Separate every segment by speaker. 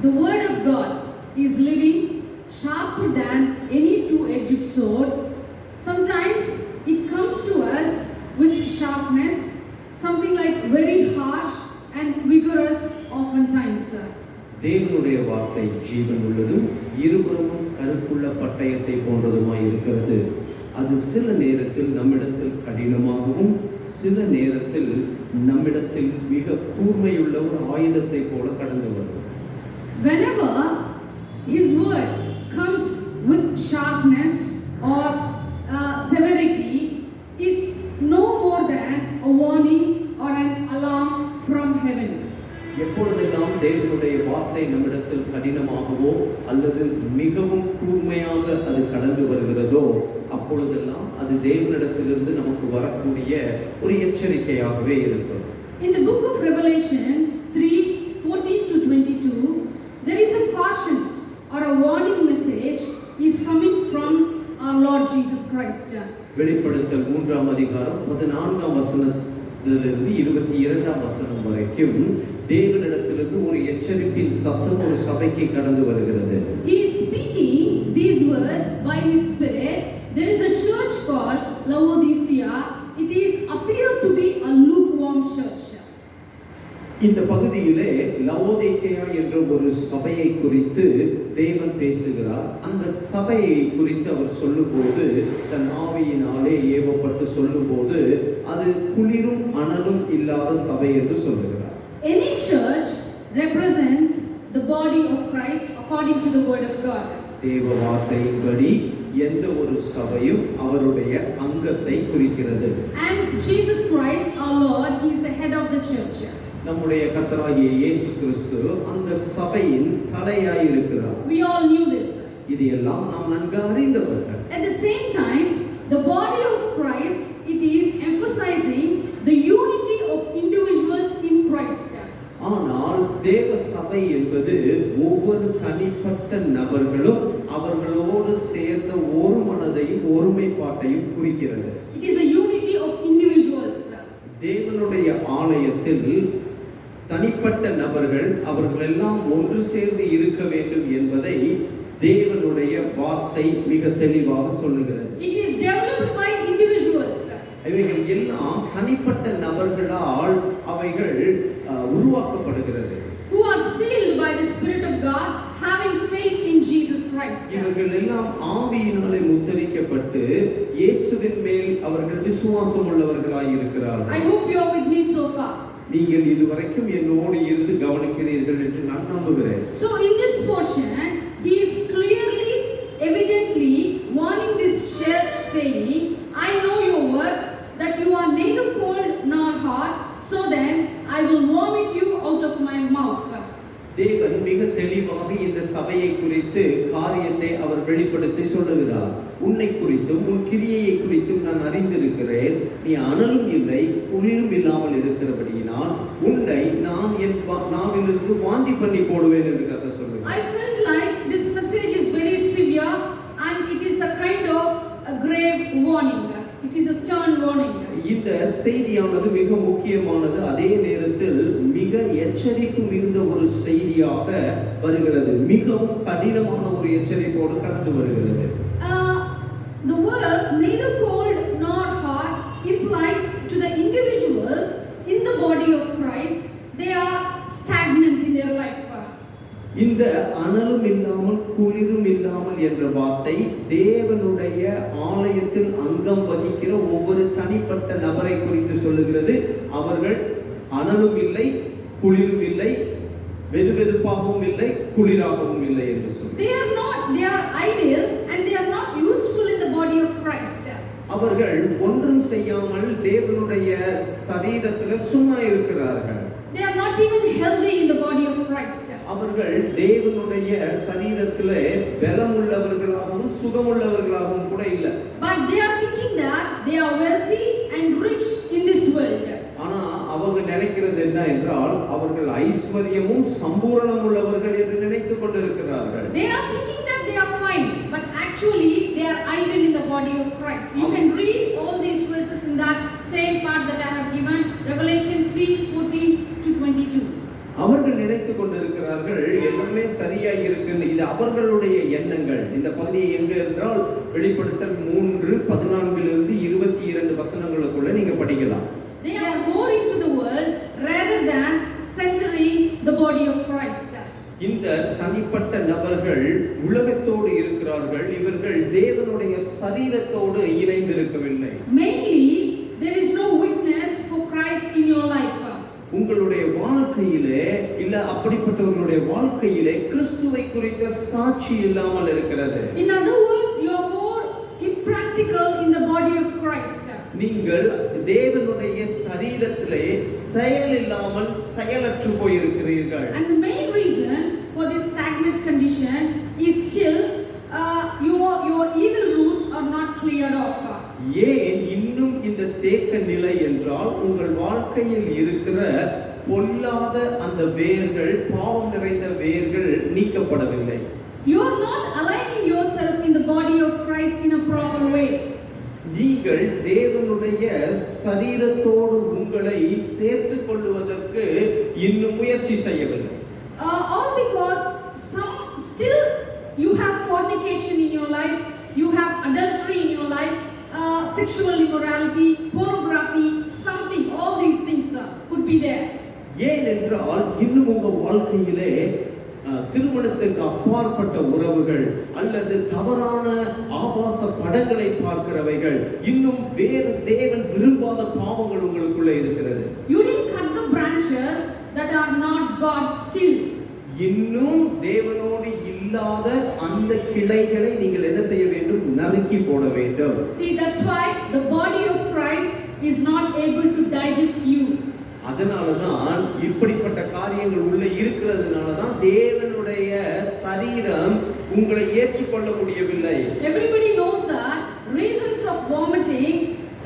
Speaker 1: The word of God is living, sharper than any two-edged sword. Sometimes it comes to us with sharpness, something like very harsh and vigorous oftentimes.
Speaker 2: தேவனுடைய வார்த்தை ஜீவன் உள்ளதும் இருபுறமும் கருப்புள்ள பட்டயத்தை போன்றதுமாய் இருக்கிறது. அது சில நேரத்தில் நம்மிடத்தில் கடினமாகவும் சில நேரத்தில் நம்மிடத்தில் மிக கூர்மையுள்ள ஒரு ஆயுதத்தை போல கடந்து வரும்.
Speaker 1: Whenever his word comes with sharpness or severity, it's no more than a warning or an alarm from heaven.
Speaker 2: எப்பொழுதெல்லாம் தேவனுடைய வார்த்தை நம்மிடத்தில் கடினமாகவோ அல்லது மிகவும் கூர்மையாக அது கடந்து வருகிறதோ அப்பொழுதெல்லாம் அது தேவனிடத்திலிருந்து நமக்கு வரக்கூடிய ஒரு எச்சரிக்கையாகவே இருக்கும்.
Speaker 1: In the book of Revelation 3:14-22, there is a caution or a warning message is coming from our Lord Jesus Christ.
Speaker 2: வெளிப்படுத்தல் 3ஆம் அதிகாரம் 14ஆம் வசனத்திலிருந்து 22ஆம் வசனம் வரைக்கும் தேவனிடத்திலிருந்து ஒரு எச்சரிப்பின் சத்தம் ஒரு சபைக்கு கடந்து வருகிறது.
Speaker 1: He is speaking these words by his spirit. There is a church called Laodicea. It is appeared to be a lukewarm church.
Speaker 2: இந்த பகுதியிலே லவோதிக்கேயா என்ற ஒரு சபையை குறித்து தேவன் பேசுகிறார். அந்த சபையை குறித்து அவர் சொல்லும்போது தன் ஆவியினாலே ஏவப்பட்டு சொல்லும்போது அது குளிரும் அனலும் இல்லாத சபை என்று சொல்லுகிறார்.
Speaker 1: Any church represents the body of Christ according to the word of God.
Speaker 2: தேவ வார்த்தையின்படி எந்த ஒரு சபையும் அவருடைய அங்கத்தை குறிக்கிறது.
Speaker 1: And Jesus Christ our Lord is the head of the church.
Speaker 2: நம்முடைய கர்த்தராகிய இயேசு கிறிஸ்து அந்த சபையின் தலையாய் இருக்கிறார்.
Speaker 1: We all knew this.
Speaker 2: இது எல்லாம் நாம் நன்கு அறிந்தவர்கள்.
Speaker 1: At the same time, the body of Christ, it is emphasizing the unity of individuals in Christ.
Speaker 2: ஆனால் தேவ சபை என்பது ஒவ்வொரு தனிப்பட்ட நபர்களும் அவர்களோடு சேர்ந்த ஒரு மனதையும் ஒருமைப்பாட்டையும் குறிக்கிறது.
Speaker 1: It is a unity of individuals.
Speaker 2: தேவனுடைய ஆலயத்தில் தனிப்பட்ட நபர்கள் அவர்கள் எல்லாம் ஒன்று சேர்ந்து இருக்க வேண்டும் என்பதை தேவனுடைய வார்த்தை மிக தெளிவாக சொல்லுகிறது.
Speaker 1: It is developed by individuals.
Speaker 2: இவைகள் எல்லாம் தனிப்பட்ட நபர்களால் அவைகள் உருவாக்கப்படுகிறது.
Speaker 1: Who are sealed by the Spirit of God, having faith in Jesus Christ.
Speaker 2: இவர்கள் எல்லாம் ஆவியினாலே முத்திரிக்கப்பட்டு இயேசுவின் மேல் அவர்கள் விசுவாசம் உள்ளவர்களாய் இருக்கிறார்கள்.
Speaker 1: I hope you are with me so far.
Speaker 2: நீங்கள் இதுவரைக்கும் என்னோடு இருந்து கவனிக்கிறீர்கள் என்று நான் நம்புகிறேன்.
Speaker 1: So in this portion, he is clearly, evidently warning this church, saying, I know your works, that you are neither cold nor hot, so then I will vomit you out of my mouth.
Speaker 2: தேவன் மிக தெளிவாக இந்த சபையை குறித்து காரியத்தை அவர் வெளிப்படுத்தி சொல்லுகிறார். உன்னை குறித்தும் உன் கிரியையை குறித்தும் நான் அறிந்திருக்கிறேன். நீ அனலும் இல்லை குளிரும் இல்லாமல் இருக்கிறபடியினால் உன்னை நான் என் நாவிலிருந்து வாந்தி பண்ணி போடுவேன் என்று கர்த்தர் சொல்லுகிறார்.
Speaker 1: I felt like this message is very severe and it is a kind of a grave warning. It is a stern warning.
Speaker 2: இந்த செய்தியானது மிக முக்கியமானது, அதே நேரத்தில் மிக எச்சரிப்பு மிகுந்த ஒரு செய்தியாக வருகிறது. மிகவும் கடினமான ஒரு எச்சரிப்போடு கடந்து வருகிறது.
Speaker 1: The verse neither cold nor hot implies to the individuals in the body of Christ they are stagnant in their life.
Speaker 2: இந்த அனலும் இல்லாமல் குளிரும் இல்லாமல் என்ற வார்த்தை தேவனுடைய ஆலயத்தில் அங்கம் வகிக்கிற ஒவ்வொரு தனிப்பட்ட நபரை குறித்து சொல்லுகிறது. அவர்கள் அனலும் இல்லை குளிரும் இல்லை, வெதுவெதுப்பாகவும் இல்லை குளிராகவும் இல்லை என்று சொல்லுகிறார்.
Speaker 1: They are idle and they are not useful in the body of Christ.
Speaker 2: அவர்கள் ஒன்றும் செய்யாமல் தேவனுடைய சரீரத்தில் சும்மா இருக்கிறார்கள்.
Speaker 1: They are not even healthy in the body of Christ.
Speaker 2: அவர்கள் தேவனுடைய சரீரத்திலே பலமுள்ளவர்களாகவும் சுகமுள்ளவர்களாகவும் கூட இல்லை.
Speaker 1: But they are thinking that they are wealthy and rich in this world.
Speaker 2: ஆனா அவங்க நினைக்கிறது என்ன என்றால் அவர்கள் ஐஸ்வர்யமும் சம்பூரணம் உள்ளவர்கள் என்று நினைத்துக் கொண்டிருக்கிறார்கள்.
Speaker 1: They are thinking that they are fine, but actually they are idle in the body of Christ. You can read all these verses in that same part that I have given, Revelation 3:14-22.
Speaker 2: அவர்கள் நினைத்துக் கொண்டிருக்கிறார்கள் எல்லாம் எல்லாமே சரியா இருக்குன்னு இது அவர்களுடைய எண்ணங்கள். இந்த பகுதியை எங்க என்றால் வெளிப்படுத்தல் 3:14 22 வசனங்களுக்குள்ள நீங்க படிக்கலாம்.
Speaker 1: They are more into the world rather than centering the body of Christ.
Speaker 2: இந்த தனிப்பட்ட நபர்கள் உலகத்தோடு இருக்கிறார்கள், இவர்கள் தேவனுடைய சரீரத்தோடு இணைந்திருக்கவில்லை.
Speaker 1: Mainly there is no witness for Christ in your life.
Speaker 2: உங்களுடைய வாழ்க்கையிலே இல்ல அப்படிப்பட்டவர்களுடைய வாழ்க்கையிலே கிறிஸ்துவை குறித்த சாட்சி இல்லாமல் இருக்கிறது.
Speaker 1: In other words, you are more impractical in the body of Christ.
Speaker 2: நீங்கள் தேவனுடைய சரீரத்திலே செயல் இல்லாமல் செயலற்று போயிருக்கிறீர்கள்.
Speaker 1: And the main reason for this stagnant condition is still your evil roots are not cleared off.
Speaker 2: ஏன் இன்னும் இந்த தேக்க நிலை என்றால் உங்கள் வாழ்க்கையில் இருக்கிற பொல்லாத அந்த வேர்கள், பாவம் நிறைந்த வேர்கள் நீக்கப்படவில்லை.
Speaker 1: You are not aligning yourself in the body of Christ in a proper way.
Speaker 2: நீங்கள் தேவனுடைய சரீரத்தோடு உங்களை சேர்த்துக் கொள்வதற்கு இன்னும் முயற்சி செய்யவில்லை.
Speaker 1: All because still you have fornication in your life, you have adultery in your life, sexual immorality, pornography, something, all these things could be there.
Speaker 2: ஏனென்றால் இன்னும் உங்க வாழ்க்கையிலே திருமணத்துக்கு அப்பாற்பட்ட உறவுகள் அல்லது தவறான ஆபாச படங்களை பார்க்கிறவைகள், இன்னும் வேறு தேவன் விரும்பாத பாவங்கள் உங்களுக்குள்ள இருக்கிறது.
Speaker 1: You didn't cut the branches that are not God still.
Speaker 2: இன்னும் தேவனோடு இல்லாத அந்த கிளைகளை நீங்கள் என்ன செய்ய வேண்டும்? நறுக்கி போட வேண்டும்.
Speaker 1: See, that's why the body of Christ is not able to digest you.
Speaker 2: அதனாலதான் இப்படிப்பட்ட காரியங்கள் உள்ள இருக்கிறதுனாலதான் தேவனுடைய சரீரம் உங்களை ஏற்றுக்கொள்ள முடியவில்லை.
Speaker 1: Everybody knows that reasons of vomiting,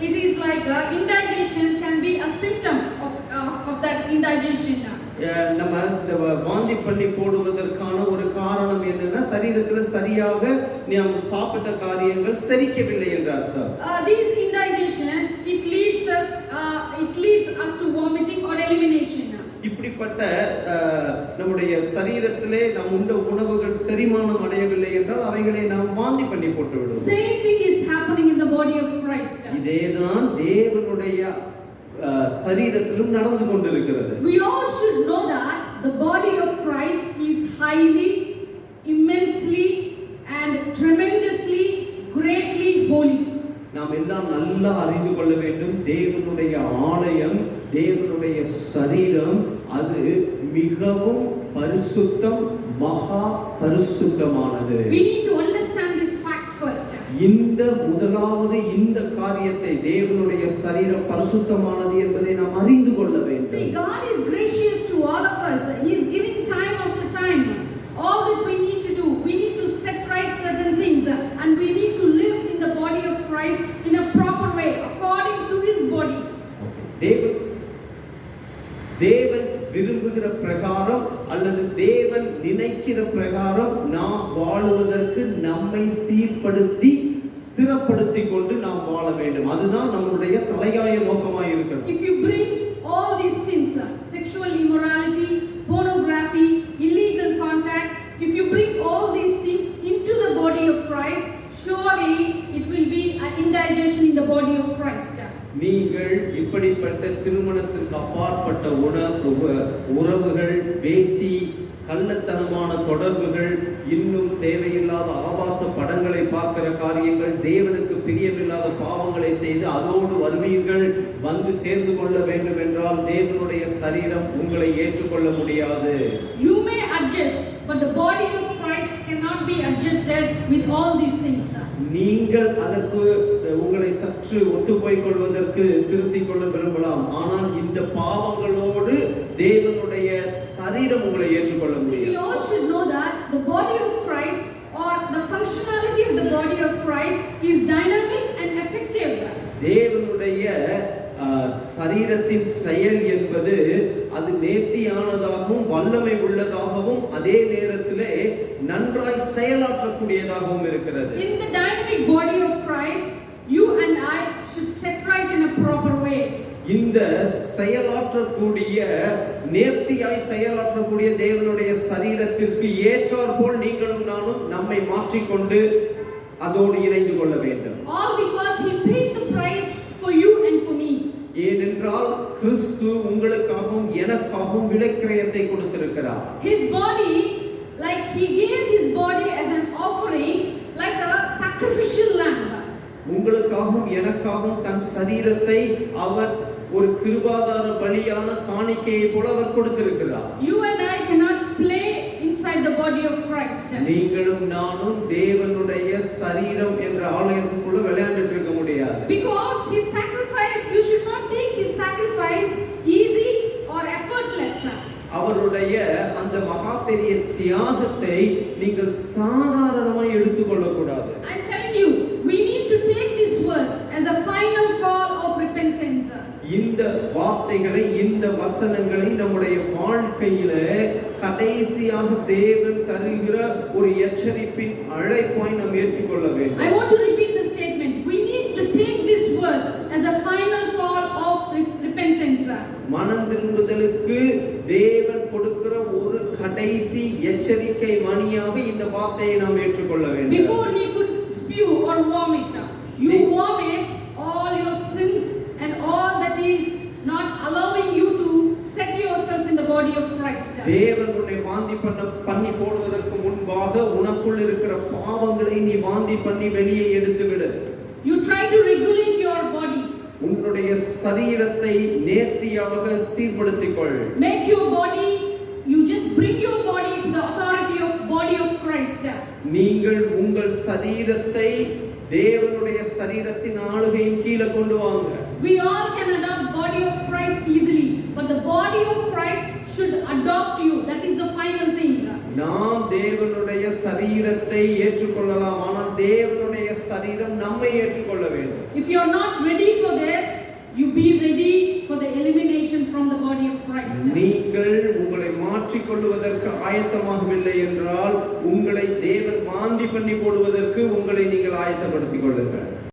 Speaker 1: it is like indigestion can be a symptom of that indigestion.
Speaker 2: நம்ம இந்த வாந்தி பண்ணி போடுவதற்கான ஒரு காரணம் என்னன்னா சரீரத்துல சரியாக நாம் சாப்பிட்ட காரியங்கள் செரிக்கவில்லை என்ற அர்த்தம்.
Speaker 1: This indigestion it leads us to vomiting or elimination.
Speaker 2: இப்படிப்பட்ட நம்முடைய சரீரத்திலே நாம் உண்ட உணவுகள் செரிமானம் அடையவில்லை என்றால் அவைகளை நாம் வாந்தி பண்ணி போட்டு விடுவோம்.
Speaker 1: Same thing is happening in the body of Christ.
Speaker 2: இதேதான் தேவனுடைய சரீரத்திலும் நடந்து கொண்டிருக்கிறது.
Speaker 1: We all should know that the body of Christ is highly, immensely and tremendously, greatly holy. நாம் எல்லாம் நல்லா அறிந்து கொள்ள வேண்டும், தேவனுடைய ஆலயம், தேவனுடைய சரீரம் அது மிகவும் பரிசுத்தம், மகா பரிசுத்தமானது. We need to understand this fact first.
Speaker 2: இந்த முதலாவது இந்த காரியத்தை தேவனுடைய சரீரம் பரிசுத்தமானது என்பதை நாம் அறிந்து கொள்ள வேண்டும்.
Speaker 1: See, God is gracious to all of us. He is giving time after time. All that we need to do, we need to set right certain things and we need to live in the body of Christ in a proper way according to his body.
Speaker 2: தேவன் விரும்புகிற பிரகாரம் அல்லது தேவன் நினைக்கிற பிரகாரம் நாம் வாழுவதற்கு நம்மை சீர்படுத்தி ஸ்திரப்படுத்திக் கொண்டு நாம் வாழ வேண்டும். அதுதான் நம்முடைய தலையாய நோக்கமாக இருக்கிறது.
Speaker 1: If you bring all these sins, sexual immorality, pornography, illegal contacts, if you bring all these things into the body of Christ, surely it will be an indigestion in the body of Christ.
Speaker 2: நீங்கள் இப்படிப்பட்ட திருமணத்திற்கு அப்பாற்பட்ட உறவுகள், பேசி கள்ளத்தனமான தொடர்புகள், இன்னும் தேவையில்லாத ஆபாச படங்களை பார்க்கிற காரியங்கள், தேவனுக்கு பிரியமில்லாத பாவங்களை செய்து அதோடு வருவீர்கள், வந்து சேர்ந்து கொள்ள வேண்டும் என்றால் தேவனுடைய சரீரம் உங்களை ஏற்றுக்கொள்ள முடியாது.
Speaker 1: You may adjust, but the body of Christ cannot be adjusted with all these things.
Speaker 2: நீங்கள் அதற்கு உங்களை சற்று ஒத்துப்போய் கொள்வதற்கு திருத்திக் கொள்ள விரும்பலாம், ஆனால் இந்த பாவங்களோடு தேவனுடைய சரீரம் உங்களை ஏற்றுக்கொள்ள முடியாது.
Speaker 1: We all should know that the body of Christ or the functionality of the body of Christ is dynamic and effective.
Speaker 2: தேவனுடைய சரீரத்தின் செயல் என்பது அது நேர்த்தியானதாகவும் வல்லமை உள்ளதாகவும் அதே நேரத்திலே நன்றாய் செயலாற்றக்கூடியதாகவும் இருக்கிறது.
Speaker 1: In the dynamic body of Christ, you and I should set right in a proper way.
Speaker 2: இந்த செயலாற்றக்கூடிய நேர்த்தியாய் செயலாற்றக்கூடிய தேவனுடைய சரீரத்திற்கு ஏற்றாற் போல் நீங்களும் நானும் நம்மை மாற்றிக்கொண்டு அதோடு இணைந்து கொள்ள வேண்டும்.
Speaker 1: All because he paid the price for you and for me.
Speaker 2: ஏனென்றால் கிறிஸ்து உங்களுக்காகவும் எனக்காகவும் விலைக்கிரயத்தை கொடுத்திருக்கிறார்.
Speaker 1: His body, like he gave his body as an offering, like a sacrificial lamb.
Speaker 2: உங்களுக்காகவும் எனக்காகவும் தன் சரீரத்தை அவர் ஒரு கிருபாதார பலியான காணிக்கையை போல அவர் கொடுத்திருக்கிறார்.
Speaker 1: You and I cannot play inside the body of Christ.
Speaker 2: நீங்களும் நானும் தேவனுடைய சரீரம் என்ற ஆலயத்துக்குள்ள விளையாண்டுட்டு இருக்க முடியாது.
Speaker 1: Because his sacrifice, you should not take his sacrifice easy or effortless.
Speaker 2: அவருடைய அந்த மகா பெரிய தியாகத்தை நீங்கள் சாதாரணமாய் எடுத்துக்கொள்ள கூடாது.
Speaker 1: I'm telling you, we need to take this verse as a final call of repentance.
Speaker 2: இந்த வார்த்தைகளை இந்த வசனங்களை நம்முடைய வாழ்க்கையில கடைசியாக தேவன் தருகிற ஒரு எச்சரிப்பின் அழைப்பாய் நாம் ஏற்றுக்கொள்ள வேண்டும்.
Speaker 1: I want to repeat the statement. We need to take this verse as a final call of repentance.
Speaker 2: மனம் திரும்புதலுக்கு தேவன் கொடுக்கிற ஒரு கடைசி எச்சரிக்கை மணியாக இந்த வார்த்தையை நாம் ஏற்றுக்கொள்ள வேண்டும்.
Speaker 1: Before he could spew or vomit, you vomit all your sins and all that is not allowing you to set yourself in the body of Christ.
Speaker 2: தேவன் உன்னை வாந்தி பண்ணி போடுவதற்கு முன்பாக உனக்குள் இருக்கிற பாவங்களை நீ வாந்தி பண்ணி வெளியே எடுத்து விடு.
Speaker 1: You try to regulate your body.
Speaker 2: உன்னுடைய சரீரத்தை நேர்த்தியாக சீர்படுத்திக் கொள்.
Speaker 1: Make your body, you just bring your body to the authority of body of Christ.
Speaker 2: நீங்கள் உங்கள் சரீரத்தை தேவனுடைய சரீரத்தின் ஆளுகையின் கீழே கொண்டு வாங்க.
Speaker 1: We all can adopt body of Christ easily, but the body of Christ should adopt you. That is the final thing.
Speaker 2: நாம் தேவனுடைய சரீரத்தை ஏற்றுக்கொள்ளலாம், ஆனால் தேவனுடைய சரீரம் நம்மை ஏற்றுக்கொள்ள வேண்டும்.
Speaker 1: If you are not ready for this, you be ready for the elimination from the body of Christ.
Speaker 2: நீங்கள் உங்களை மாற்றிக் கொள்வதற்கு ஆயத்தமாகவில்லை என்றால் உங்களை தேவன் வாந்தி பண்ணி போடுவதற்கு உங்களை நீங்கள் ஆயத்தப்படுத்திக் கொள்ளுங்கள்.